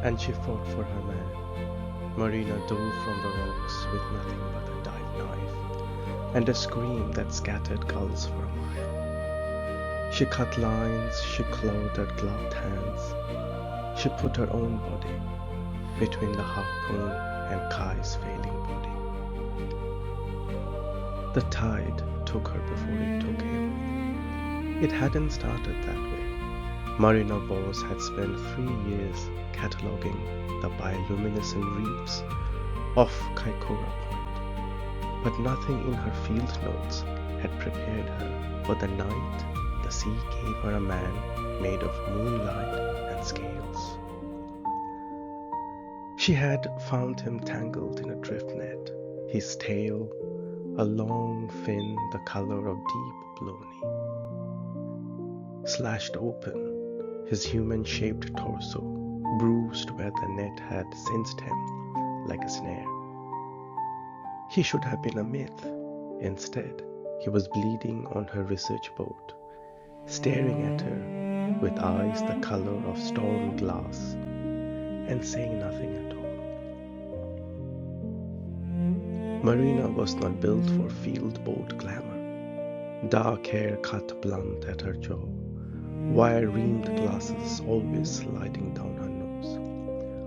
and she fought for her man. Marina dove from the rocks with nothing but a dive knife and a scream that scattered gulls for a mile. She cut lines, she clawed at gloved hands. She put her own body between the harpoon and Kai's failing body. The tide took her before it took him. It hadn't started that way. Marina Bose had spent 3 years cataloguing the bioluminescent reefs off Kaikoura Point, but nothing in her field notes had prepared her for the night the sea gave her a man made of moonlight and scales. She had found him tangled in a drift net, his tail a long fin the color of deep blue knee. Slashed open, his human-shaped torso bruised where the net had cinched him like a snare. He should have been a myth. Instead, he was bleeding on her research boat, staring at her with eyes the color of storm glass and saying nothing at all. Marina was not built for field boat glamour. Dark hair cut blunt at her jaw, wire-rimmed glasses always sliding down her nose.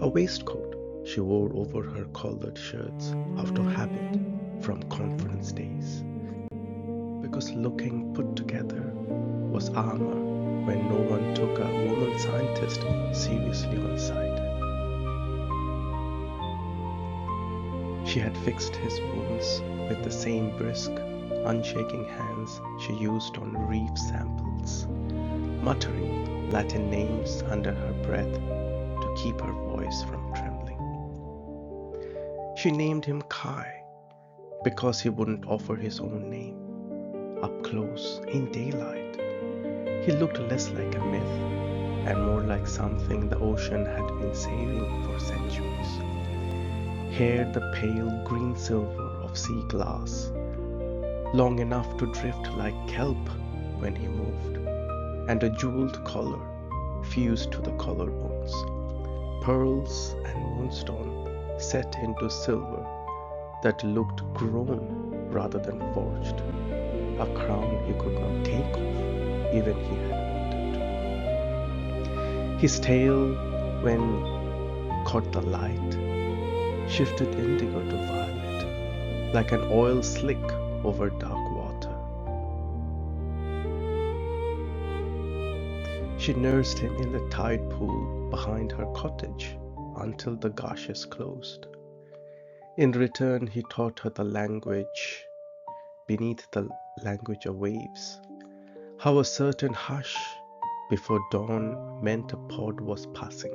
A waistcoat she wore over her collared shirts out of habit from conference days, because looking put together was armor when no one took a woman scientist seriously on site. She had fixed his wounds with the same brisk, unshaking hands she used on reef samples, muttering Latin names under her breath to keep her voice from trembling. She named him Kai because he wouldn't offer his own name. Up close, in daylight, he looked less like a myth and more like something the ocean had been saving for centuries. Hair the pale green silver of sea glass, long enough to drift like kelp when he moved, and a jeweled collar fused to the collarbones, pearls and moonstone set into silver that looked grown rather than forged, a crown he could not take off even he had wanted to. His tail, when caught the light, shifted indigo to violet, like an oil slick over dark water. She nursed him in the tide pool behind her cottage until the gashes closed. In return, he taught her the language beneath the language of waves, how a certain hush before dawn meant a pod was passing,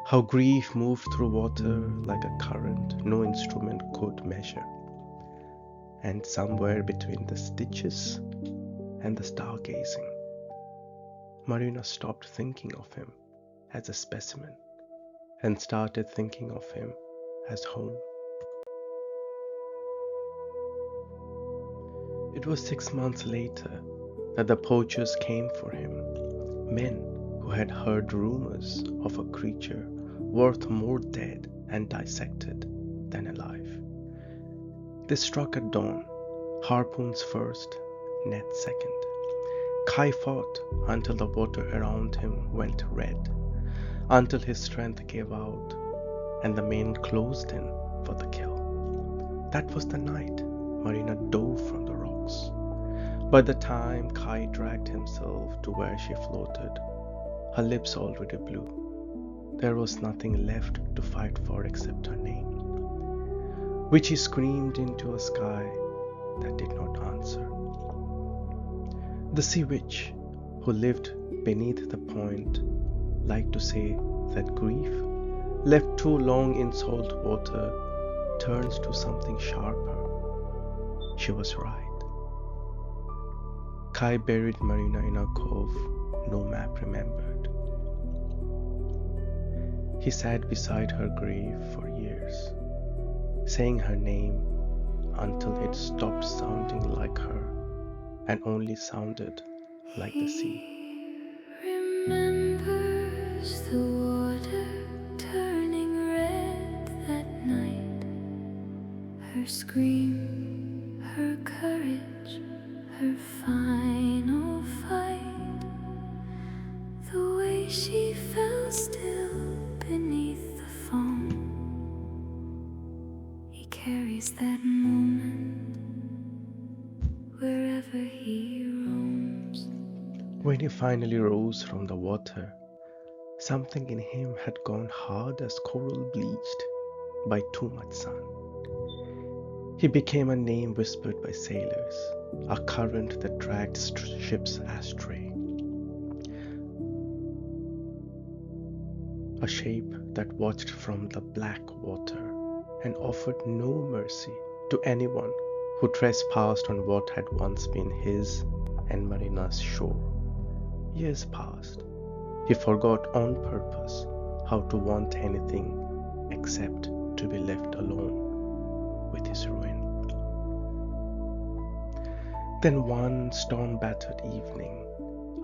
how grief moved through water like a current no instrument could measure, and somewhere between the stitches and the stargazing, Marina stopped thinking of him as a specimen and started thinking of him as home. It was 6 months later that the poachers came for him, men who had heard rumors of a creature worth more dead and dissected than alive. They struck at dawn, harpoons first, net second. Kai fought until the water around him went red, until his strength gave out and the men closed in for the kill. That was the night Marina dove from the rocks. By the time Kai dragged himself to where she floated, her lips already blue, there was nothing left to fight for except her name, which he screamed into a sky that did not answer. The sea witch, who lived beneath the point, liked to say that grief, left too long in salt water, turns to something sharper. She was right. Kai buried Marina in a cove no map remembered. He sat beside her grave for years, saying her name until it stopped sounding like her and only sounded like the sea. Remembers the water her scream, her courage, her final fight, the way she fell still beneath the foam. He carries that moment wherever he roams. When he finally rose from the water, something in him had gone hard as coral bleached by too much sun. He became a name whispered by sailors, a current that dragged ships astray, a shape that watched from the black water and offered no mercy to anyone who trespassed on what had once been his and Marina's shore. Years passed. He forgot on purpose how to want anything except to be left alone with his ruin. Then one storm-battered evening,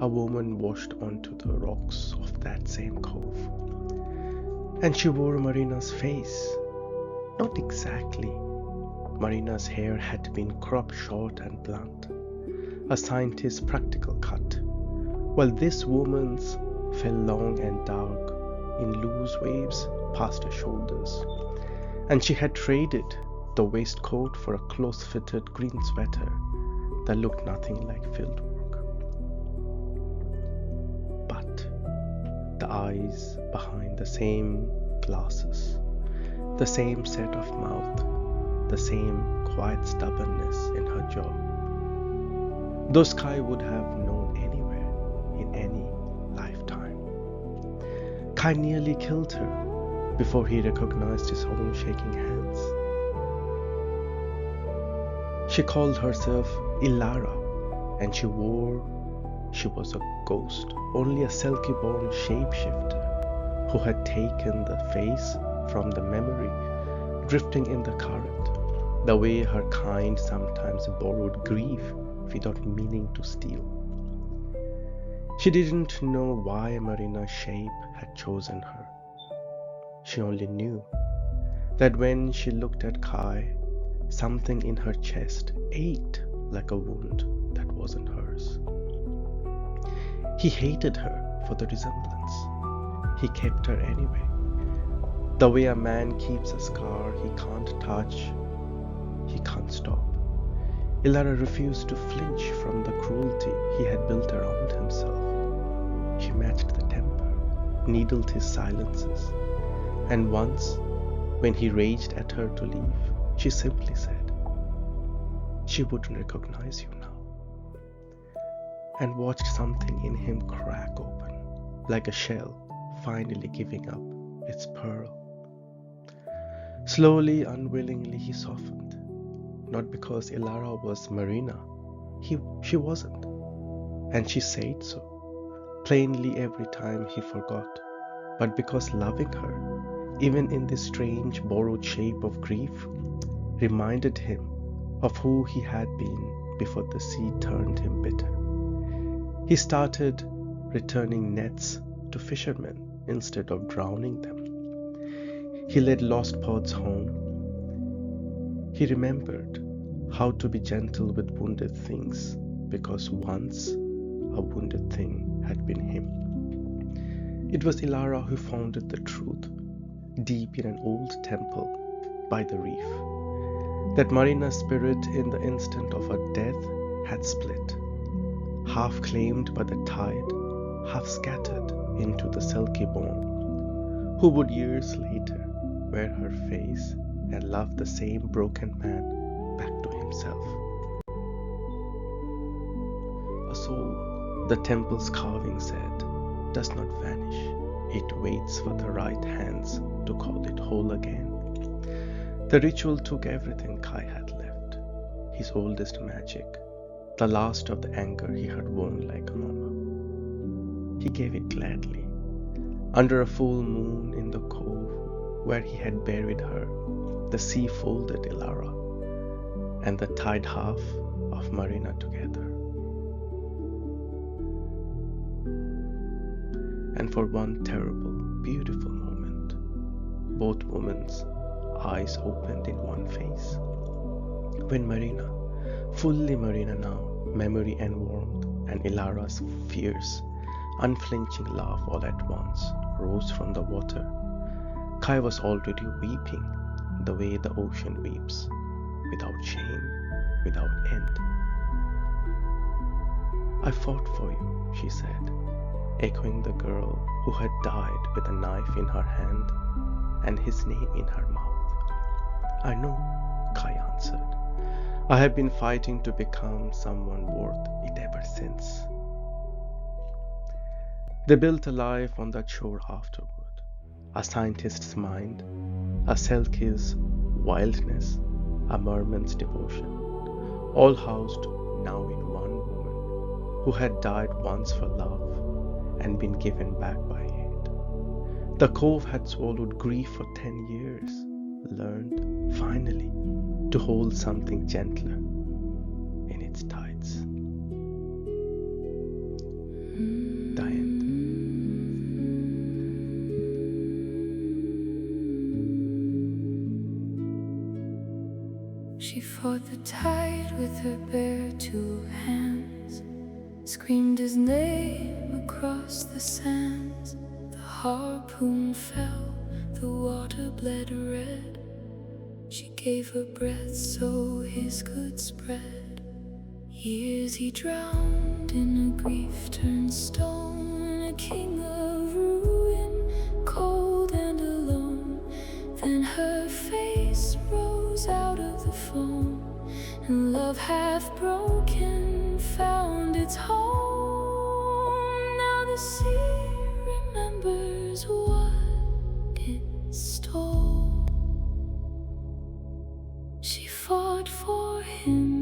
a woman washed onto the rocks of that same cove, and she wore Marina's face. Not exactly. Marina's hair had been cropped short and blunt, a scientist's practical cut, while this woman's fell long and dark in loose waves past her shoulders, and she had traded the waistcoat for a close-fitted green sweater that looked nothing like fieldwork. But the eyes behind the same glasses, the same set of mouth, the same quiet stubbornness in her jaw, those Kai would have known anywhere in any lifetime. Kai nearly killed her before he recognized his own shaking hands. She called herself Ilara, and she was a ghost, only a Selkie-born shapeshifter who had taken the face from the memory, drifting in the current, the way her kind sometimes borrowed grief without meaning to steal. She didn't know why Marina's shape had chosen her. She only knew that when she looked at Kai, something in her chest ached like a wound that wasn't hers. He hated her for the resemblance. He kept her anyway. The way a man keeps a scar he can't touch, he can't stop. Ilara refused to flinch from the cruelty he had built around himself. She matched the temper, needled his silences, and once, when he raged at her to leave, she simply said, "She wouldn't recognize you now," and watched something in him crack open, like a shell finally giving up its pearl. Slowly, unwillingly, he softened, not because Ilara was Marina. She wasn't, and she said so, plainly every time he forgot, but because loving her, even in this strange borrowed shape of grief, reminded him of who he had been before the sea turned him bitter. He started returning nets to fishermen instead of drowning them. He led lost pods home. He remembered how to be gentle with wounded things, because once a wounded thing had been him. It was Ilara who founded the truth, deep in an old temple by the reef, that Marina's spirit in the instant of her death had split, half claimed by the tide, half scattered into the Selkie-born, who would years later wear her face and love the same broken man back to himself. A soul, the temple's carving said, does not vanish. It waits for the right hands to call it whole again. The ritual took everything Kai had left, his oldest magic, the last of the anger he had worn like a mama. He gave it gladly, under a full moon in the cove where he had buried her. The sea folded Ilara and the tied half of Marina together. And for one terrible, beautiful moment, both women's eyes opened in one face. When Marina, fully Marina now, memory and warmth, and Ilara's fierce, unflinching laugh all at once rose from the water, Kai was already weeping the way the ocean weeps, without shame, without end. I fought for you, she said, echoing the girl who had died with a knife in her hand and his name in her mouth. I know, Kai answered. I have been fighting to become someone worth it ever since. They built a life on that shore afterward. A scientist's mind, a Selkie's wildness, a merman's devotion, all housed now in one woman who had died once for love and been given back by hate. The cove had swallowed grief for 10 years, learned, finally, to hold something gentler in its tides. The end. She fought the tide with her bare two hands, screamed his name across the sands. The harpoon fell, the water bled red. She gave her breath so his could spread. Years he drowned in a grief-turned stone, a king of ruin, cold and alone. Then her face rose out of the foam, and love half broken found its home. Now the sea remembers what it stole. She fought for him